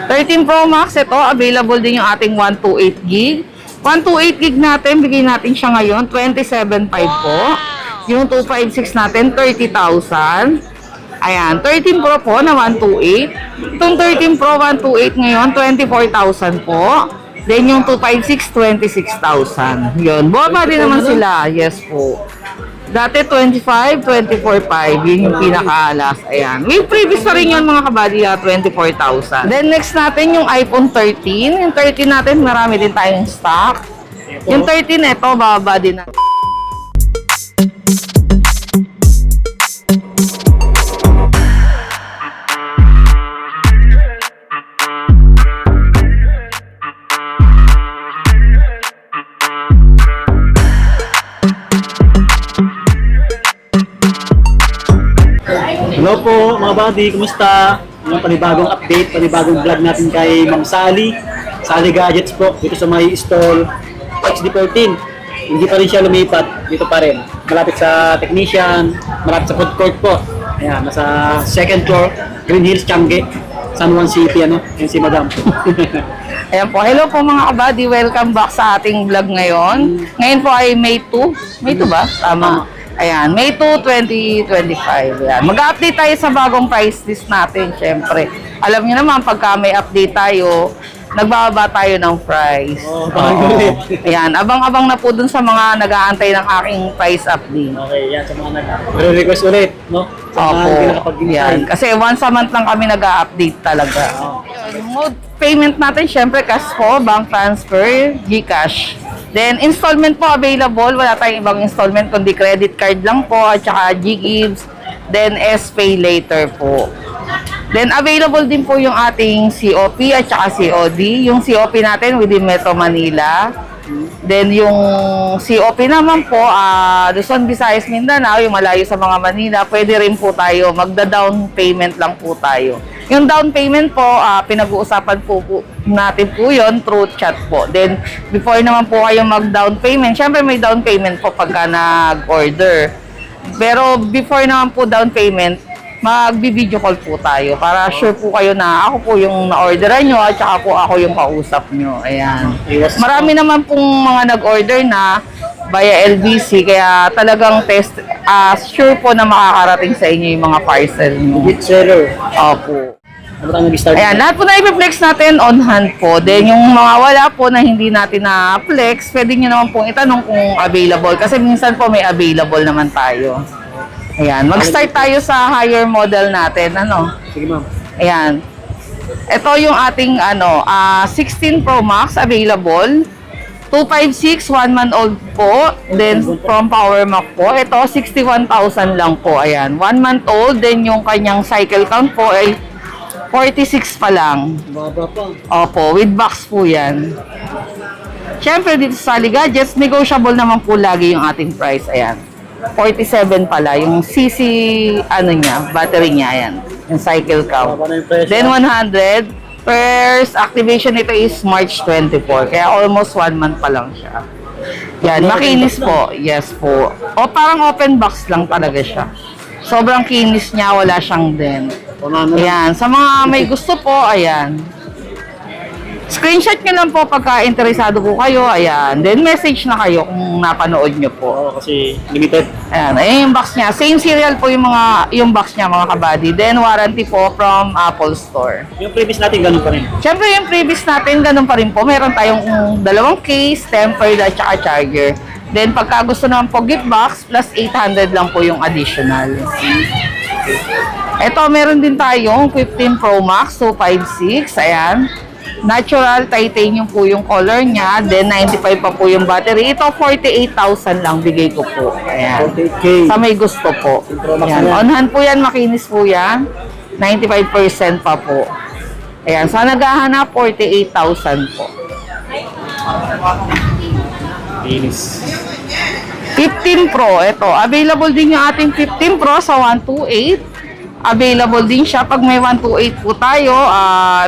13 Pro Max, ito, available din yung ating 128 gig. 128 gig natin, bigay natin siya ngayon, 27.5 po. Yung 256 natin, 30,000. Ayan, 13 Pro po na 128. Itong 13 Pro 128 ngayon, 24,000 po. Then yung 256, 26,000. Yun, bumaba din naman sila. Yes po. Dati 25, 24.5. Yun yung pinaka-alas. Ayan. May previous pa rin yun mga kabady, 24,000. Then next natin yung iPhone 13. Yung 13 natin, marami din tayong stock. Yung 13 ito, bababa din na. Hello po mga buddy, kumusta? Yung panibagong update, panibagong vlog natin kay Ma'am Sally. Sally Gadgets po, dito sa may stall XD14. Hindi pa rin siya lumipat, dito pa rin. Malapit sa technician, malapit sa food court po. Ayan, nasa second floor, Green Hills, Changi, San Juan City, ano? Yan si Madam. Ayan po. Hello po mga kabady. Welcome back sa ating vlog ngayon. Ngayon po ay May 2. May 2 ba? Tama. Ayan, May 2, 2025. Ayan. Mag-update tayo sa bagong price list natin, syempre. Alam niyo naman, pagka may update tayo, nagbababa tayo ng price. Ayan, abang-abang na po dun sa mga nag-aantay ng aking price update. Okay, yan sa mga nag-request ulit, no? Sa mga hindi nakapag-ginsan. Yan. Kasi once a month lang kami nag-update talaga. Yung mode payment natin, syempre, cash po, bank transfer, GCash. Then, installment po available. Wala tayong ibang installment, kundi credit card lang po, at saka GGives. Then, S-Pay later po. Then, available din po yung ating COP at saka COD. Yung COP natin within Metro Manila. Then, yung COP naman po, Luzon, Visayas, Mindanao, yung malayo sa mga Manila, pwede rin po tayo. Magda-down payment lang po tayo. Yung down payment po, pinag-uusapan po natin po yun through chat po. Then, before naman po kayo mag-down payment, syempre may down payment po pagka nag-order. Pero before naman po down payment, mag-video call po tayo para sure po kayo na ako po yung na-orderan nyo at saka po ako yung kausap nyo. Ayan. Marami naman pong mga nag-order na via LBC, kaya talagang sure po na makakarating sa inyo yung mga parcel nyo. Bit seller. Opo. Nag-start. Ayan, lahat po na i-flex natin on hand po. Then yung mga wala po na hindi natin na-flex, pwede nyo naman pong itanong kung available. Kasi minsan po may available naman tayo. Ayan, mag-start tayo sa higher model natin. Sige ma'am. Ayan. Ito yung ating 16 Pro Max available. 256, 1 month old po. Then from Power Mac po. Ito, 61,000 lang po. Ayan, 1 month old. Then yung kanyang cycle count po ay 46 pa lang. Baba pa. Opo, with box po yan. Siyempre dito sa Sally Gadgets, negotiable naman po lagi yung ating price. Ayan. 47 pala, yung CC, battery niya, ayan. Yung cycle count. Then 100, first activation nito is March 24, kaya almost 1 month pa lang siya. Yan, makinis po. Yes po. O parang open box lang talaga siya. Sobrang kinis niya, wala siyang dent. Ayan, sa mga may gusto po, ayan. Screenshot nyo lang po pagka interesado po kayo. Ayan. Then message na kayo kung napanood nyo po. Oo, kasi limited. Ayan. Ayan yung box niya. Same serial po yung box niya mga kabady. Then warranty po from Apple Store. Yung previous natin, ganun pa rin. Siyempre yung previous natin, ganun pa rin po. Meron tayong dalawang case, tempered at saka charger. Then pagka gusto naman po gift box, plus 800 lang po yung additional. Ito, meron din tayong 15 Pro Max 256. Ayan. Natural titanium po yung color niya. Then, 95 pa po yung battery. Ito, 48,000 lang bigay ko po. Ayan. 48K. Sa may gusto po. Ayan. On hand po yan. Makinis po yan. 95% pa po. Ayan. Sa naghahanap, 48,000 po. Finish. 15 Pro. Ito. Available din yung ating 15 Pro sa 128. Available din siya. Pag may 128 po tayo,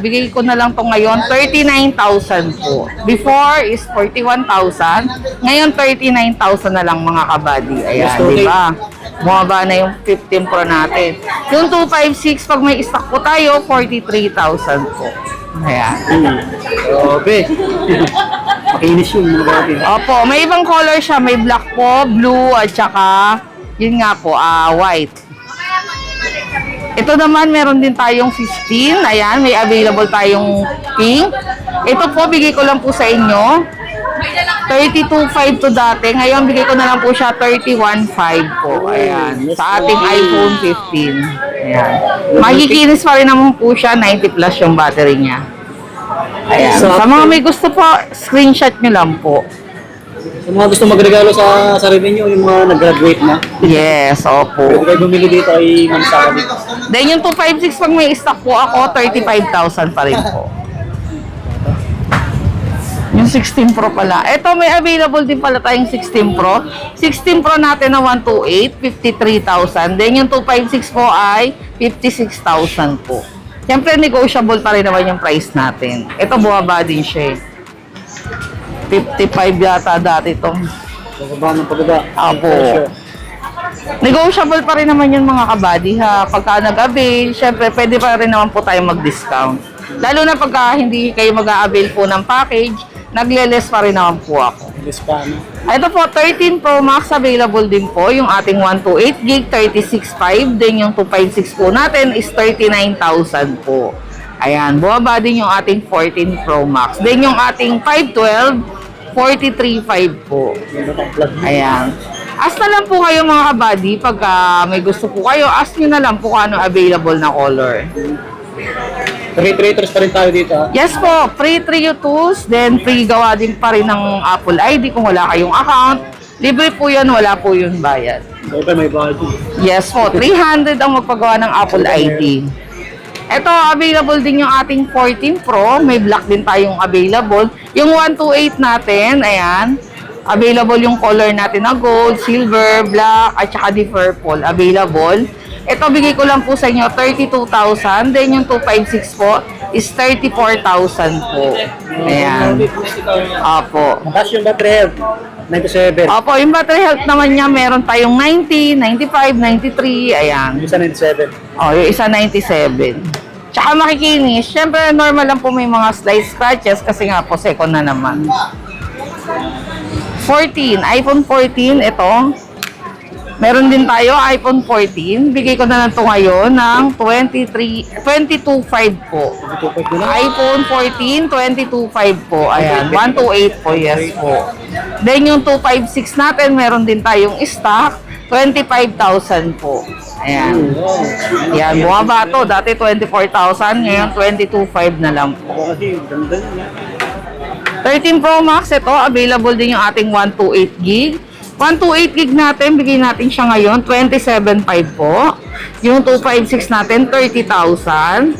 bigay ko na lang to ngayon, 39,000 po. Before is 41,000. Ngayon, 39,000 na lang mga kabady. Ayan, di ba? Bumaba na yung 15 Pro natin. Yung 256, pag may stock po tayo, 43,000 po. Ayan. Grabe. Makinis yun mga buddy. Opo, may ibang color siya. May black po, blue, at saka, yun nga po, white. Ito naman, meron din tayong 15. Ayan, may available tayong pink. Ito po, bigay ko lang po sa inyo. 32.5 to dati. Ngayon, bigay ko na lang po siya 31.5 po. Ayan, sa ating iPhone 15. Ayan. Magikinis pa rin naman po siya. 90 plus yung battery niya. Ayan. Sa mga may gusto po, screenshot nyo lang po. Sa mga gusto magregalo sa sarili nyo, yung mga nag-graduate na. Yes, opo. Pwede kayo bumili dito kay Ma'am Sally. Then yung 256 pag may stock po ako, 35,000 pa rin po. Yung 16 Pro pala. Ito may available din pala tayong 16 Pro. 16 Pro natin na 128, 53,000. Then yung 256 po ay 56,000 po. Siyempre negotiable pa rin naman yung price natin. Ito buwaba din siya eh. 55 yata dati itong. Pagkaba ng pagkaba. Apo. Negotiable pa rin naman yun mga kabady ha. Pagka nag-avail, syempre pwede pa rin naman po tayo mag-discount. Lalo na pagka hindi kayo mag-a-avail po ng package, nagle-less pa rin naman po ako. Hispano. Ito po, 13 Pro Max available din po. Yung ating 128GB, 36.5. Then yung 256 po natin is 39,000 po. Ayan, bumaba din yung ating 14 Pro Max. Then yung ating 512, 43.5 po. Ayan. Ask na lang po kayo mga kabady. Pagka may gusto po kayo, ask nyo na lang po kung ano available na color. Free traders pa rin tayo dito ha. Yes po, free Trio Tools. Then free gawa din pa rin ng Apple ID kung wala kayong account. Libre po yan, wala po yun bayad. Iba may bayad. Yes po, 300 ang magpagawa ng Apple ID. Ito, available din yung ating 14 Pro. May black din tayong available. Yung 128 natin, ayan. Available yung color natin na gold, silver, black, at saka di purple. Available. Ito, bigay ko lang po sa inyo, 32,000. Then yung 256 po is 34,000 po. Ayan. Opo. Tapos yung battery health, 97. Opo, yung battery health naman niya, meron tayong 90, 95, 93. Ayan. Yung isa 97. Oh, yung isa 97. Tsaka makikinis. Siyempre, normal lang po may mga slight scratches kasi nga po, second na naman. 14. iPhone 14, ito. Meron din tayo, iPhone 14. Bigay ko na lang ito ngayon ng 22.5 po. iPhone 14, 22.5 po. Ayan, 128 po, yes po. Then yung 256 natin, meron din tayong stock. 25,000 po. Ayan. Yan, bumaba to. Dati 24,000, ngayon 22,500 na lang po. Kasi ganda niya. 13 Pro Max, ito, available din yung ating 128GB. 128GB natin, bigay natin siya ngayon, 27,500 po. Yung 256 natin, 30,000.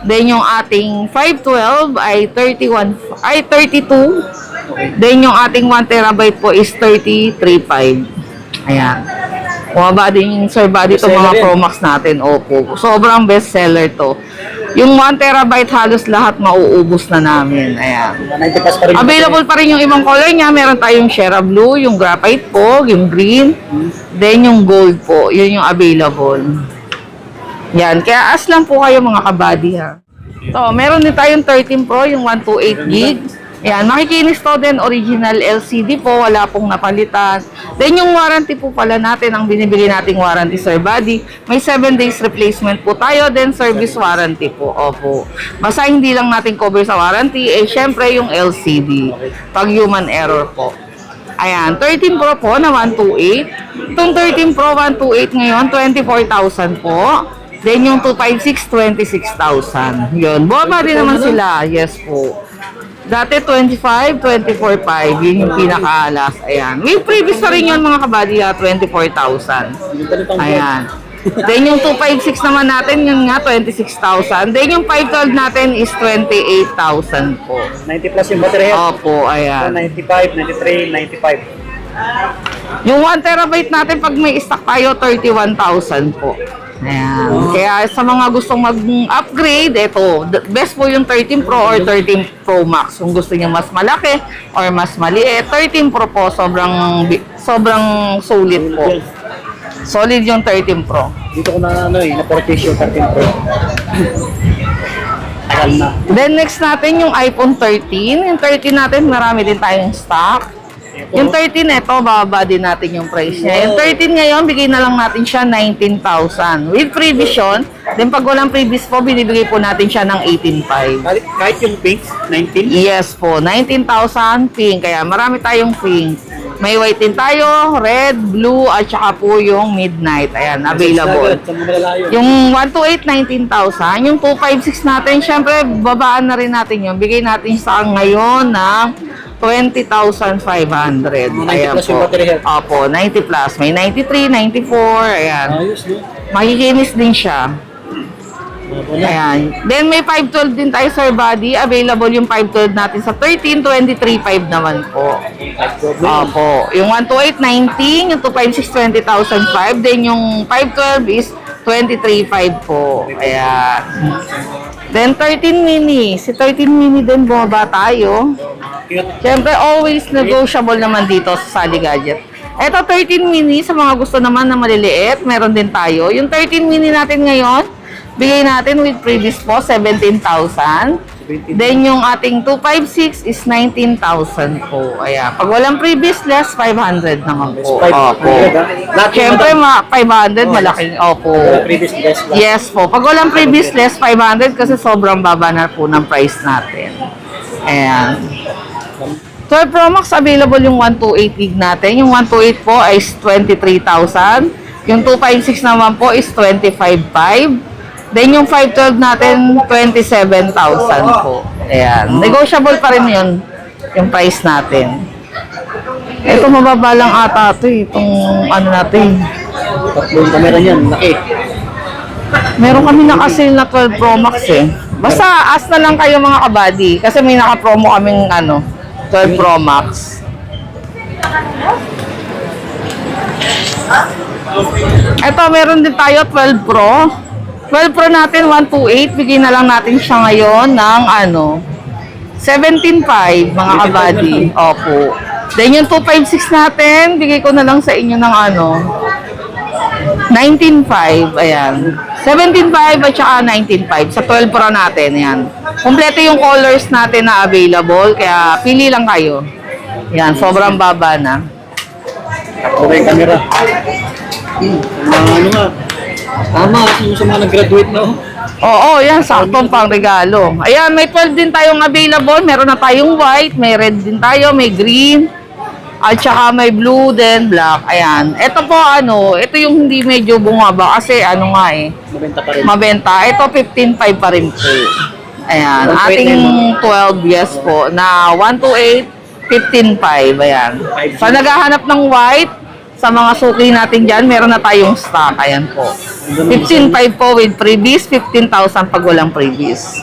Then yung ating 512 ay 32. Then yung ating 1TB po is 33,500. Ayan. Bumaba din yung Sir Buddy itong mga Pro Max natin. Opo. Sobrang best seller to. Yung 1TB halos lahat mauubos na namin. Ayan. 90 plus pa rin. Available pa rin yung ibang color niya. Meron tayong Shera Blue, yung Graphite po, yung green, then yung gold po. Yun yung available. Yan. Kaya ask lang po kayo mga kabady ha. So, meron din tayong 13 Pro, yung 128GB. Yan, makikinis to din, original LCD po, wala pong napalitan. Then yung warranty po pala natin, ang binibigay nating warranty Sir Buddy, may 7 days replacement po tayo, then service warranty po. Opo. Basta hindi lang natin cover sa warranty, eh syempre yung LCD, pag human error po. Ayan, 13 Pro po na 128. Itong 13 Pro 128 ngayon, 24,000 po. Then yung 256, 26,000. Yun, bumaba din naman sila. Yes po. Dati 25, 24.5. Yun yung pinaka-alas. Ayan. May previous na rin yun mga kabady, 24,000. Ayan. Then yung 256 naman natin, yun nga, 26,000. Then yung 512 natin is 28,000 po. 90 plus yung battery health. Opo, ayan. 95, 93, 95. Yung 1TB natin, pag may stock tayo, 31,000 po. Ayan. Kaya sa mga gustong mag-upgrade, ito, best po yung 13 Pro or 13 Pro Max. Kung gusto niyo mas malaki or mas maliit, 13 Pro po, sobrang solid po. Solid yung 13 Pro. Dito ko na na-purchase yung 13 Pro. Tagal na. Then next natin yung iPhone 13. Yung 13 natin, marami din tayong stock. Yung 13, ito, bababa din natin yung price niya. Yung 13 ngayon, bigay na lang natin siya 19,000. With prevision, then pag walang previous po, binibigay po natin siya ng 18,500. Kahit yung pink, 19? Yes po, 19,000 pink. Kaya marami tayong pink. May white din tayo, red, blue, at saka po yung midnight. Ayan, available. Sa mga malalayo. Yung 128, 19,000. Yung 256 natin, syempre, babaan na rin natin yun. Bigay natin sa ngayon na 20,500. Ayan 90 plus yung po. battery health. Opo, 90 plus. May 93, 94. Ayan. Ayos, no? Makikinis din siya. Wala. Ayan. Then may 512 din tayo, Sir Buddy. Available yung 512 natin sa 13, 23,500 naman po. Opo. Yung 128, 19. Yung 256, 20,005. Then yung 512 is 23,500 po. Ayan. Then 13 mini. Si 13 mini din bumaba tayo. Siyempre, always negotiable naman dito sa Sally Gadget. Ito, 13 mini. Sa mga gusto naman na maliliit, meron din tayo. Yung 13 mini natin ngayon, bigay natin with previous po, 17,000. Then, yung ating 256 is 19,000 po. Ayan. Pag walang previous, less 500 naman po. Opo. Siyempre, 500, malaking. Opo. Previous guest lang. Yes po. Pag walang previous, less 500 kasi sobrang baba na po ng price natin. Ayan. 12 Pro Max, available yung 128 gig natin. Yung 128 po is 23,000. Yung 256 naman po is 25,500. Then yung 512 natin, 27,000 po. Ayan. Negotiable pa rin yun, yung price natin. Ito, mababa lang ata ito eh. Itong ano natin. Tatlong camera niyan, laki. Meron kami naka-sale na 12 Pro Max eh. Basta ask na lang kayo mga kabady. Kasi may naka-promo kaming 12 Pro Max. Ito, meron din tayo 12 Pro. 12 Pro natin, 128. Bigyan na lang natin siya ngayon ng 17,500 mga kabady. Opo. Then yung 256 natin, bigay ko na lang sa inyo ng 19,500. Ayan. 17,500 at saka 19,500 sa 12 Pro natin. Ayan. Kompleto yung colors natin na available. Kaya pili lang kayo. Ayan. Sobrang baba na. Takbo yung camera. Mga ano nga. Tama, yung sa mga nag-graduate na. Oo, yan. Saktong pang regalo. Ayan. May 12 din tayong available. Meron na tayong white. May red din tayo. May green. At saka may blue then black. Ayan. Ito po ito yung hindi medyo bumaba kasi nga Mabenta pa rin. mabenta. Ito 15,500 pa rin po. Ayan. Ating 12 yes po na 128 15,500. Ayan. Sa naghahanap ng white, sa mga suki natin dyan, meron na tayong stock. Ayan po. 15,500 po with previous, 15,000 pag walang previous.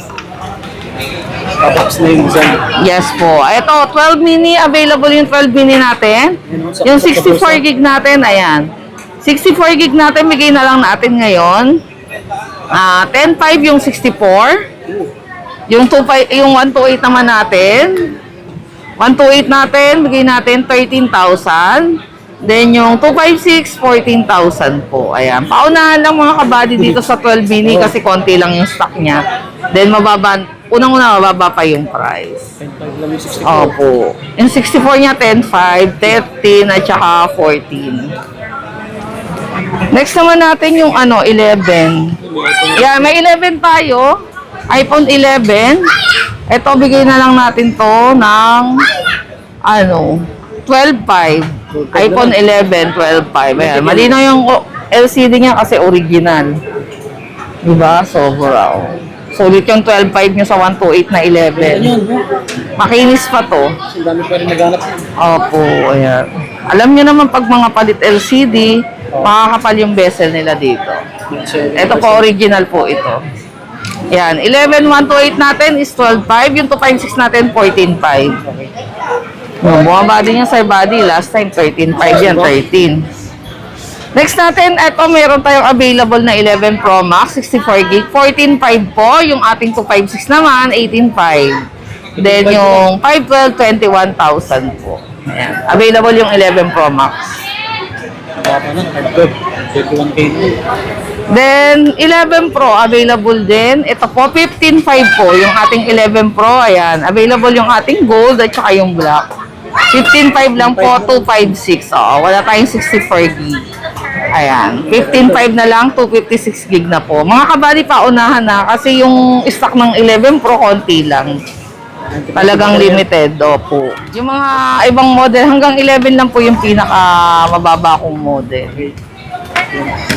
Kabox na yung design. Yes po. Ito, 12 mini, available yung 12 mini natin. Yung 64 gig natin, ayan. 64 gig natin, bigay na lang natin ngayon. 10,500 yung 64. Yung 128 naman natin. 128 natin, bigay natin 13,000. Then yung 256, 14,000 po. Ayan. Paunahan lang mga kabady dito sa 12 mini kasi konti lang yung stock niya. Then unang-una mababa pa yung price. 10,500 lang yung 64. Opo. Yung 64 niya, 10,500, 13, at saka 14. Next naman natin yung 11. Yeah, may 11 tayo. iPhone 11. Ito, bigay na lang natin to ng 12,500. iPhone 11, 12,500. Ayan, malinaw yung LCD niya kasi original. Diba? Sobra. Sulit yung 12,500 nyo sa 128 na 11. Makinis pa to. Ang dami pa rin naghanap. Opo, ayan. Alam nyo naman pag mga palit LCD, makakapal yung bezel nila dito. Ito po, original po ito. Ayan, 11, 128 natin is 12,500. Yung 256 natin, 14,500. Bumaba din yung Sir Buddy. Last time, 13,500 yan, 13. Next natin, ito meron tayong available na 11 Pro Max, 64 gig, 14,500 po. Yung ating 256 naman, 18,500. Then yung 512, 21,000 po. Ayan. Available yung 11 Pro Max. Baka na, 31K. Then, 11 Pro, available din. Ito po, 15.5 po, yung ating 11 Pro. Ayan, available yung ating gold at saka yung black. 15.5 lang po, 256. Oo, wala tayong 64 gig. Ayan, 15.5 na lang, 256 gig na po. Mga kabali pa, unahan na kasi yung stock ng 11 Pro, konti lang. Talagang limited, opo. Yung mga ibang model, hanggang 11 lang po yung pinaka mababa kong model.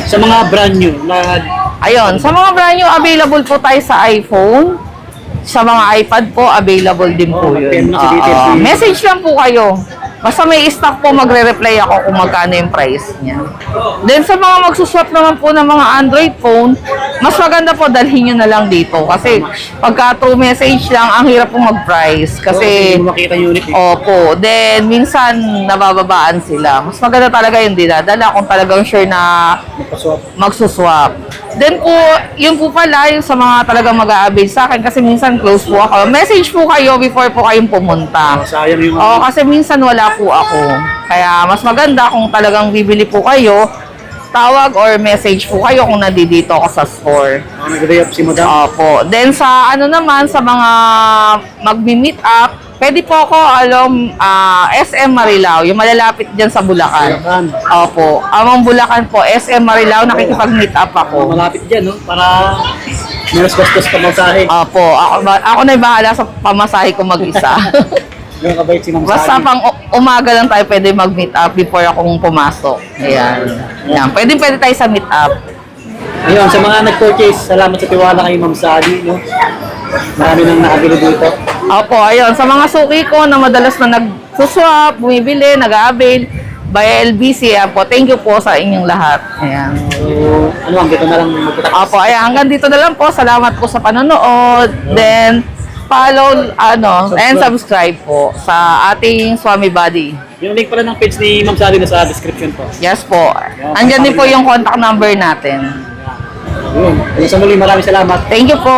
Sa mga brand new na Ayun, sa mga brand new, available po tayo sa iPhone. Sa mga iPad po, available din po yun. Message lang po kayo. Basta may stock po, magre-reply ako kung magkano yung price niya. Then sa mga magsuswap naman po ng mga Android phone, mas maganda po dalhin nyo na lang dito. Kasi pagka through message lang, ang hirap po mag-price. Kasi, hindi mo makita yung unit eh. opo, then minsan nabababaan sila. Mas maganda talaga yung dinadala kung talagang sure na Magpaswap. magsuswap. Then po, yun po pala yung sa mga talagang mag-a-avail sa akin kasi minsan close po ako. Message po kayo before po kayong pumunta. Sayang yung Oo, kasi minsan wala po ako. Kaya mas maganda kung talagang bibili po kayo, tawag or message po kayo kung nandito ako sa store. nag-re-up si Madam. Opo. Then sa ano naman, sa mga magmi-meet up, pwede po ako SM Marilao, yung malalapit dyan sa Bulacan. Bulacan. Opo. Amang Bulacan po, SM Marilao, nakikipag-meet up ako. Malapit dyan, no? Para menos gastos ka masahe. Opo. Ako na yung bahala sa pamasahe ko mag-isa. Yung kabait si Ma'am Basta Sally. pang umaga lang tayo pwede mag-meet up before akong pumasok. Ayan. Ayan. Pwede tayo sa meet up. Ayun, sa mga nag-purchase, salamat sa tiwala kay Ma'am Sally, no? Marami nang nakabili dito. Opo, ayun. Sa mga suki ko na madalas na nagsuswap, bumibili, nag-avail, by LBC, ayan po. Thank you po sa inyong lahat. Ayan. So, ano, dito na lang magkita. Opo, ayan. Hanggang dito na lang po. Salamat po sa panonood. Then, follow, and subscribe po sa ating Swami Buddy. Yung link pala ng page ni Ma'am Sally na sa description po. Yes po. Andyan din po yung contact number natin. Yun. Sa muli, maraming salamat. Thank you po.